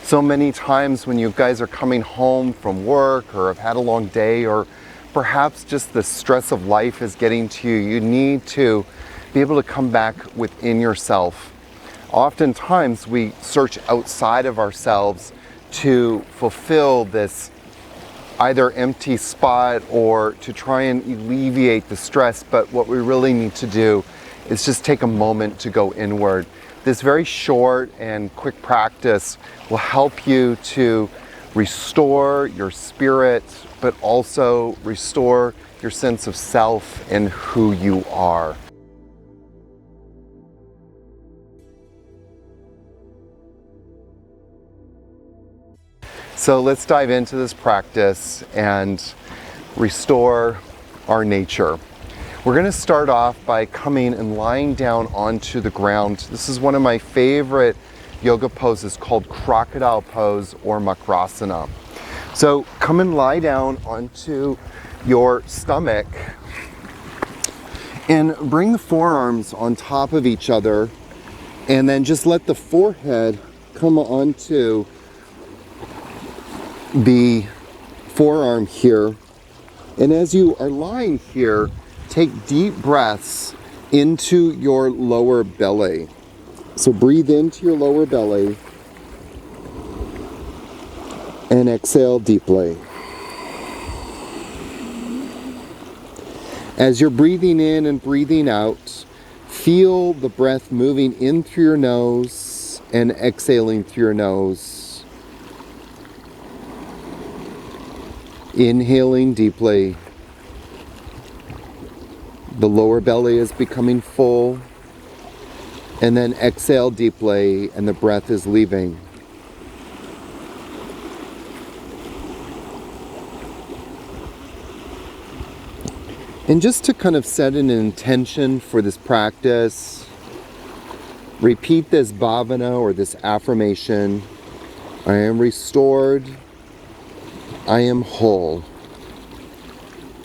So many times when you guys are coming home from work or have had a long day, or perhaps just the stress of life is getting to you, you need to be able to come back within yourself. Oftentimes we search outside of ourselves to fulfill this either empty spot or to try and alleviate the stress, but what we really need to do is just take a moment to go inward. This very short and quick practice will help you to restore your spirit, but also restore your sense of self and who you are. So let's dive into this practice and restore our nature. We're going to start off by coming and lying down onto the ground. This is one of my favorite yoga poses called Crocodile Pose or Makarasana. So come and lie down onto your stomach and bring the forearms on top of each other, and then just let the forehead come onto the forearm here. And as you are lying here, take deep breaths into your lower belly. So breathe into your lower belly and exhale deeply. As you're breathing in and breathing out, feel the breath moving in through your nose and exhaling through your nose. Inhaling deeply. The lower belly is becoming full, and then exhale deeply and the breath is leaving. And just to kind of set an intention for this practice, repeat this bhavana or this affirmation: I am restored, I am whole.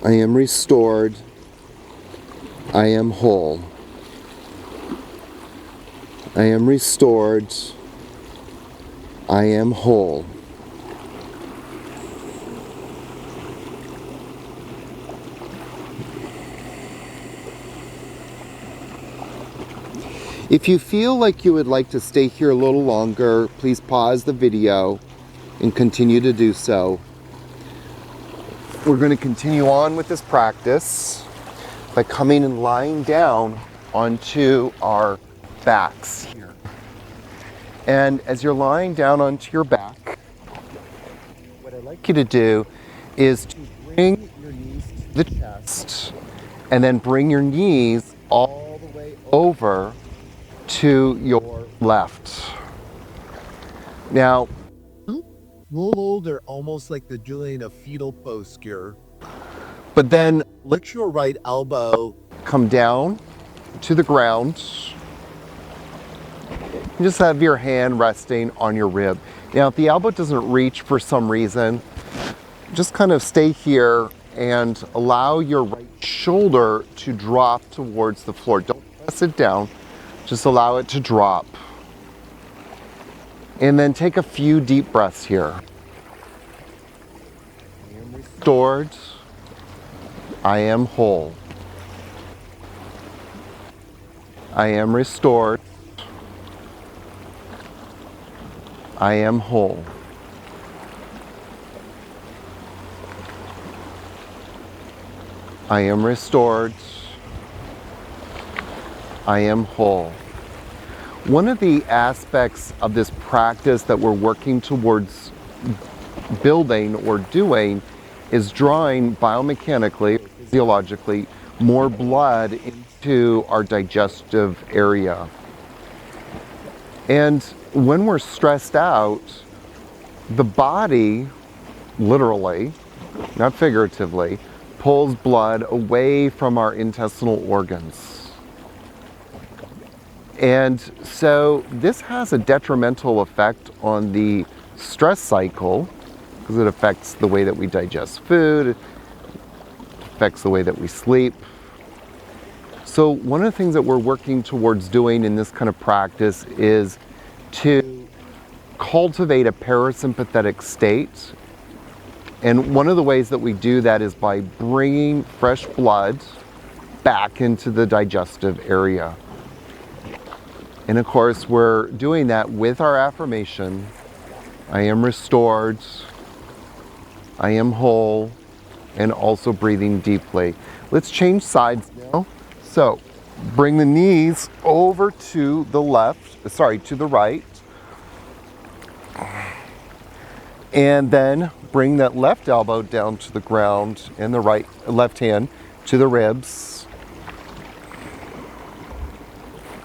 I am restored, I am whole. I am restored, I am whole. If you feel like you would like to stay here a little longer, please pause the video and continue to do so. We're going to continue on with this practice by coming and lying down onto our backs here. And as you're lying down onto your back, what I'd like you to do is to bring your knees to the chest and then bring your knees all the way over to your left. Now, roll older, almost like the doing a fetal posture. but then Let your right elbow come down to the ground. You just have your hand resting on your rib. Now, if the elbow doesn't reach for some reason, just kind of stay here and allow your right shoulder to drop towards the floor. Don't press it down, just allow it to drop. And then take a few deep breaths here. I am restored. I am whole. I am restored. I am whole. I am restored. I am whole. One of the aspects of this practice that we're working towards building or doing is drawing biomechanically, physiologically, more blood into our digestive area. And when we're stressed out, the body, literally, not figuratively, pulls blood away from our intestinal organs. And so this has a detrimental effect on the stress cycle because it affects the way that we digest food, it affects the way that we sleep. So one of the things that we're working towards doing in this kind of practice is to cultivate a parasympathetic state. And one of the ways that we do that is by bringing fresh blood back into the digestive area. And of course, we're doing that with our affirmation, I am restored, I am whole, and also breathing deeply. Let's change sides now. So, bring the knees over to the to the right. And then bring that left elbow down to the ground and the left hand to the ribs.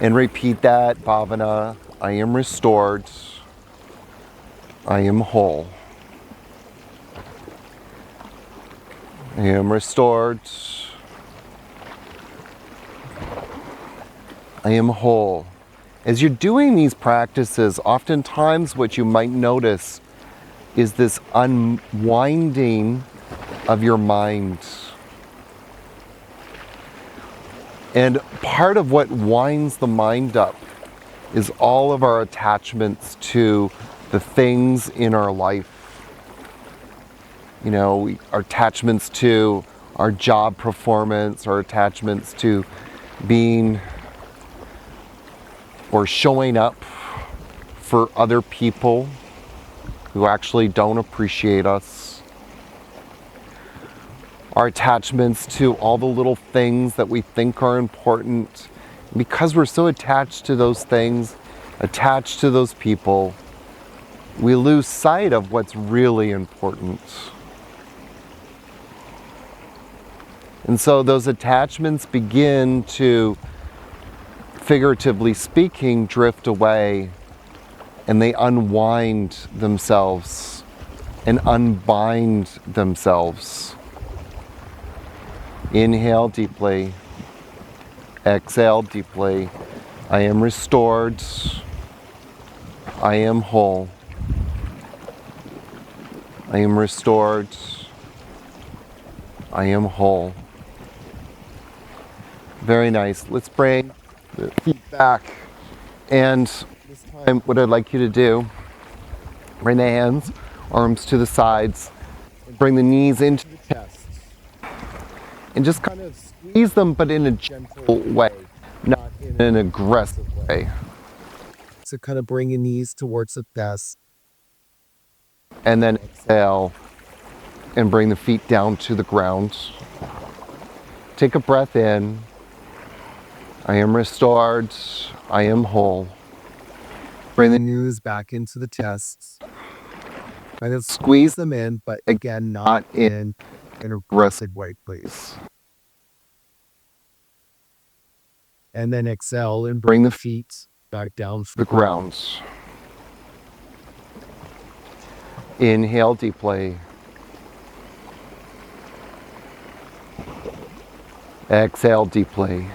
And repeat that bhavana, I am restored, I am whole. I am restored, I am whole. As you're doing these practices, oftentimes what you might notice is this unwinding of your mind. And part of what winds the mind up is all of our attachments to the things in our life. You know, our attachments to our job performance, our attachments to being or showing up for other people who actually don't appreciate us. Our attachments to all the little things that we think are important. Because we're so attached to those things, attached to those people, we lose sight of what's really important. And so those attachments begin to, figuratively speaking, drift away, and they unwind themselves and unbind themselves. Inhale deeply, exhale deeply. I am restored, I am whole. I am restored, I am whole. Very nice. Let's bring the feet back. And this time, what I'd like you to do, bring the hands, arms to the sides, bring the knees into the chest. And just kind of squeeze them, but in a gentle way, not in an aggressive way. So kind of bring your knees towards the chest. And then exhale and bring the feet down to the ground. Take a breath in. I am restored. I am whole. Bring the knees back into the chest. Kind of squeeze them in, but again, not in an aggressive way, please. And then exhale and bring the feet back down to the ground. Inhale deeply. Exhale deeply.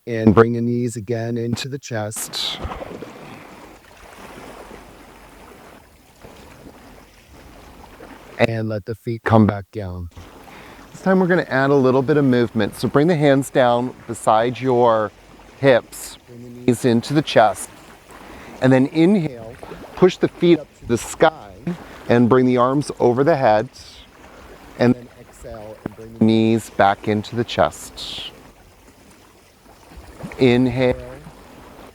And bring the knees again into the chest. And let the feet come back down. This time we're going to add a little bit of movement. So bring the hands down beside your hips. Bring the knees into the chest. And then inhale, push the feet up to the sky and bring the arms over the head. And then exhale and bring the knees back into the chest. Inhale,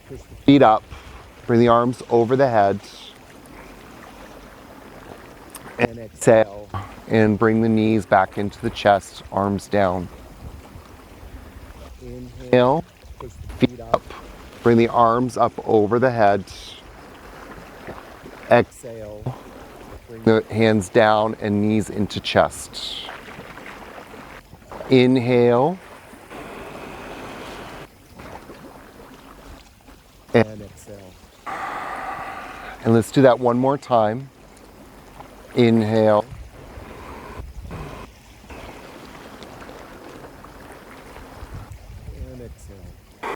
push the feet up, bring the arms over the head. And exhale and bring the knees back into the chest, arms down. Inhale, push the feet up, bring the arms up over the head. Exhale, bring the hands down and knees into chest. Inhale. And exhale. And let's do that one more time. Inhale. And exhale.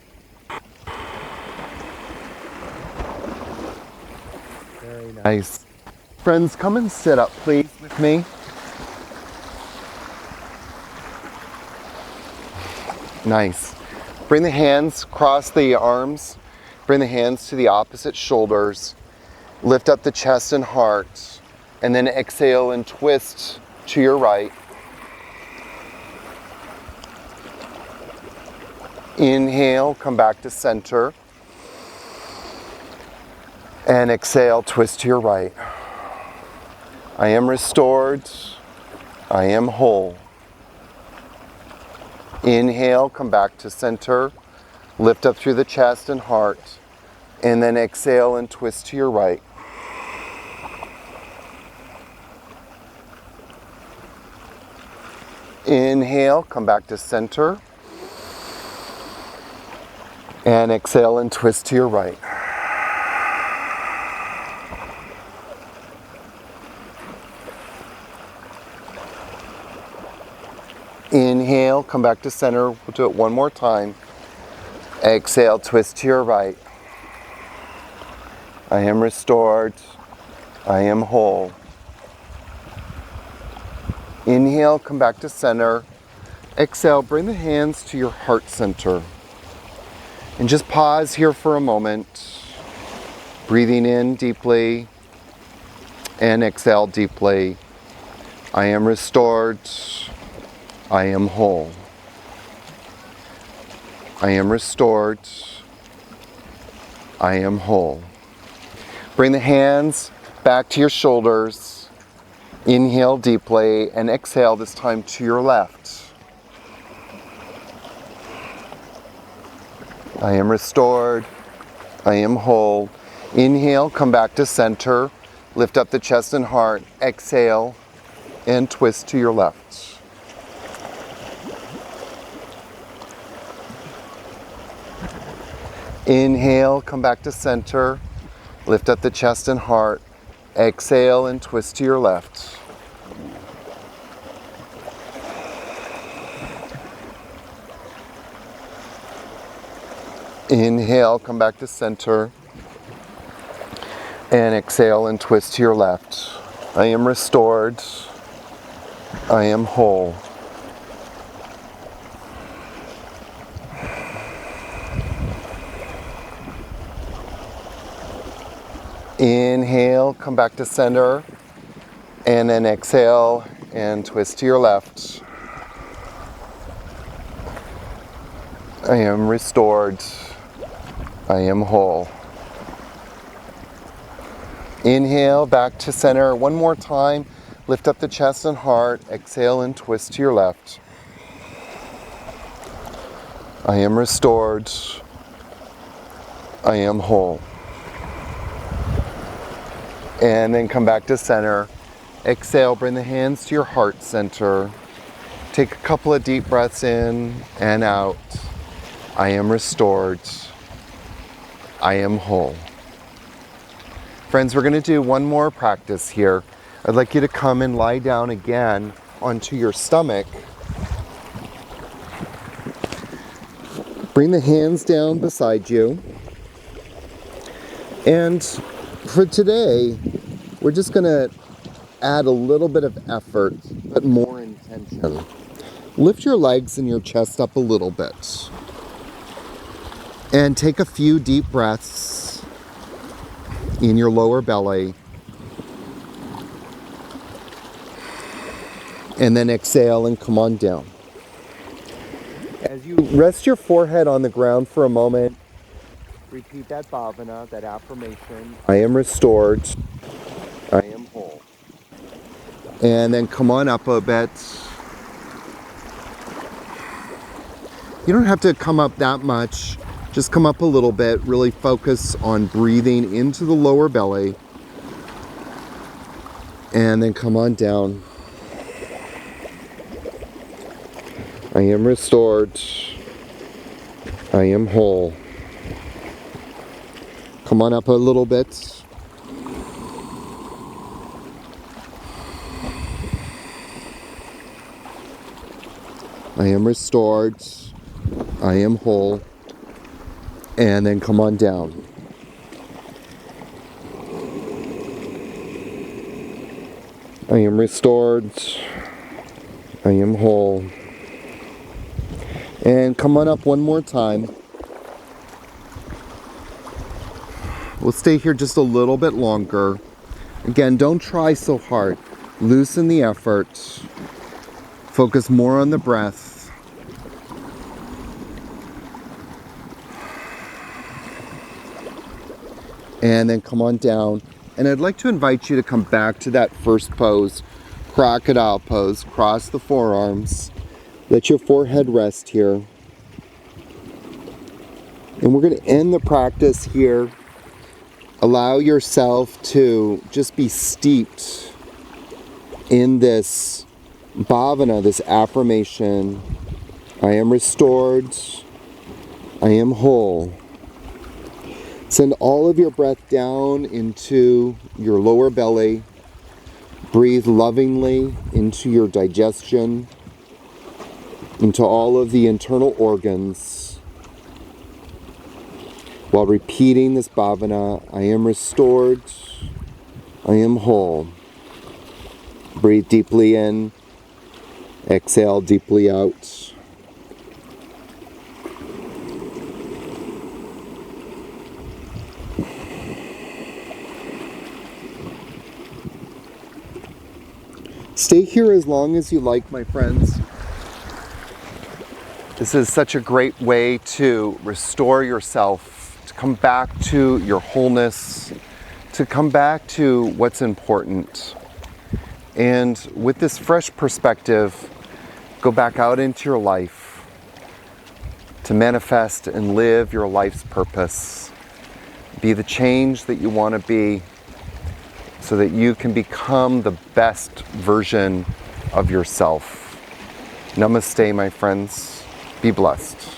Very nice. Friends, come and sit up, please, with me. Nice. Bring the hands, cross the arms, bring the hands to the opposite shoulders, Lift up the chest and heart, and then exhale and twist to your right. Inhale, come back to center. And exhale, twist to your right. I am restored. I am whole. Inhale, come back to center. Lift up through the chest and heart. And then exhale and twist to your right. Inhale, come back to center. And exhale and twist to your right. Inhale, come back to center. We'll do it one more time. Exhale, twist to your right. I am restored. I am whole. Inhale, come back to center. Exhale, bring the hands to your heart center. And just pause here for a moment. Breathing in deeply and exhale deeply. I am restored. I am whole. I am restored. I am whole. Bring the hands back to your shoulders. Inhale deeply and exhale this time to your left. I am restored. I am whole. Inhale, come back to center. Lift up the chest and heart. Exhale and twist to your left. Inhale, come back to center. Lift up the chest and heart. Exhale and twist to your left. Inhale, come back to center. And exhale and twist to your left. I am restored. I am whole. Inhale, come back to center, and then exhale and twist to your left. I am restored. I am whole. Inhale, back to center. One more time. Lift up the chest and heart. Exhale and twist to your left. I am restored. I am whole. And then come back to center. Exhale, bring the hands to your heart center. Take a couple of deep breaths in and out. I am restored. I am whole. Friends, we're going to do one more practice here. I'd like you to come and lie down again onto your stomach. Bring the hands down beside you. And for today, we're just going to add a little bit of effort, but more intention. Lift your legs and your chest up a little bit. And take a few deep breaths in your lower belly. And then exhale and come on down. As you rest your forehead on the ground for a moment, repeat that bhavana, that affirmation. I am restored. I am whole. And then come on up a bit. You don't have to come up that much. Just come up a little bit. Really focus on breathing into the lower belly. And then come on down. I am restored. I am whole. Come on up a little bit. I am restored. I am whole. And then come on down. I am restored. I am whole. And come on up one more time. We'll stay here just a little bit longer. Again, don't try so hard. Loosen the effort. Focus more on the breath. And then come on down. And I'd like to invite you to come back to that first pose, crocodile pose. Cross the forearms. Let your forehead rest here. And we're going to end the practice here. Allow yourself to just be steeped in this bhavana, this affirmation. I am restored. I am whole. Send all of your breath down into your lower belly. Breathe lovingly into your digestion, into all of the internal organs, while repeating this bhavana, I am restored, I am whole. Breathe deeply in, exhale deeply out. Stay here as long as you like, my friends. This is such a great way to restore yourself, to come back to your wholeness, to come back to what's important. And with this fresh perspective, go back out into your life to manifest and live your life's purpose. Be the change that you want to be so that you can become the best version of yourself. Namaste, my friends. Be blessed.